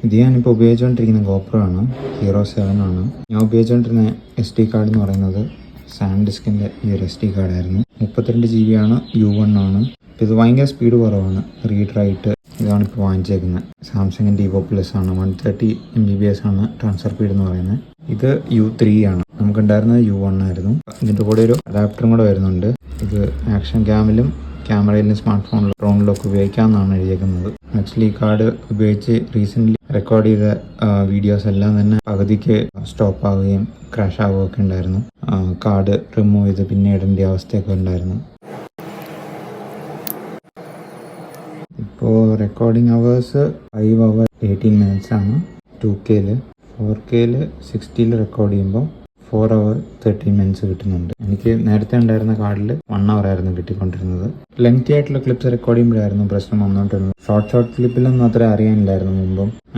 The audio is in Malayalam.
ഇത് ഞാനിപ്പോൾ ഉപയോഗിച്ചുകൊണ്ടിരിക്കുന്ന GoPro ആണ്, Hero 7 ആണ്. ഞാൻ ഉപയോഗിച്ചുകൊണ്ടിരുന്ന SD കാർഡ് എന്ന് പറയുന്നത് സാൻഡിസ്കിൻ്റെ ഈ ഒരു SD കാർഡായിരുന്നു. 32 GB ആണ്, U1 ആണ്. ഇത് ഭയങ്കര സ്പീഡ് കുറവാണ്. റീഡ് റൈറ്റ് ഇതാണ് ഇപ്പോൾ വാങ്ങിച്ചേക്കുന്നത്. സാംസങ്ങിൻ്റെ Evo Plus ആണ്. 130 MBPS ആണ് ട്രാൻസ്ഫർ സ്പീഡ് എന്ന് പറയുന്നത്. ഇത് U3 ആണ്. നമുക്കുണ്ടായിരുന്നത് U1 ആയിരുന്നു. ഇതിൻ്റെ കൂടെ ഒരു അഡാപ്റ്ററും കൂടെ വരുന്നുണ്ട്. ഇത് ആക്ഷൻ ക്യാമിലും ക്യാമറയിലും സ്മാർട്ട് ഫോണിലും ഡ്രോണിലൊക്കെ ഉപയോഗിക്കാമെന്നാണ് എഴുതിയേക്കുന്നത്. ആക്ച്വലി ഈ കാർഡ് ഉപയോഗിച്ച് റീസെൻ്റ്ലി റെക്കോർഡ് ചെയ്ത വീഡിയോസ് എല്ലാം തന്നെ പകുതിക്ക് സ്റ്റോപ്പ് ആവുകയും ക്രാഷ് ആവുകയൊക്കെ ഉണ്ടായിരുന്നു. കാർഡ് റിമൂവ് ചെയ്ത് പിന്നെ ഇടേണ്ട അവസ്ഥയൊക്കെ ഉണ്ടായിരുന്നു. ഇപ്പോൾ റെക്കോർഡിംഗ് അവേഴ്സ് 5 hours 18 minutes ആണ്. 2K 4K 60 റെക്കോർഡ് ചെയ്യുമ്പോൾ 4 hours 13 minutes കിട്ടുന്നുണ്ട്. എനിക്ക് നേരത്തെ ഉണ്ടായിരുന്ന കാർഡിൽ 1 hour ആയിരുന്നു കിട്ടിക്കൊണ്ടിരുന്നത്. ലെങ്തി ആയിട്ടുള്ള ക്ലിപ്സ് റെക്കോർഡ് ചെയ്യുമ്പോഴായിരുന്നു പ്രശ്നം വന്നുകൊണ്ടിരുന്നത്. ഷോർട്ട് ക്ലിപ്പിലൊന്നും അത്ര അറിയാനില്ലായിരുന്നു മുമ്പും.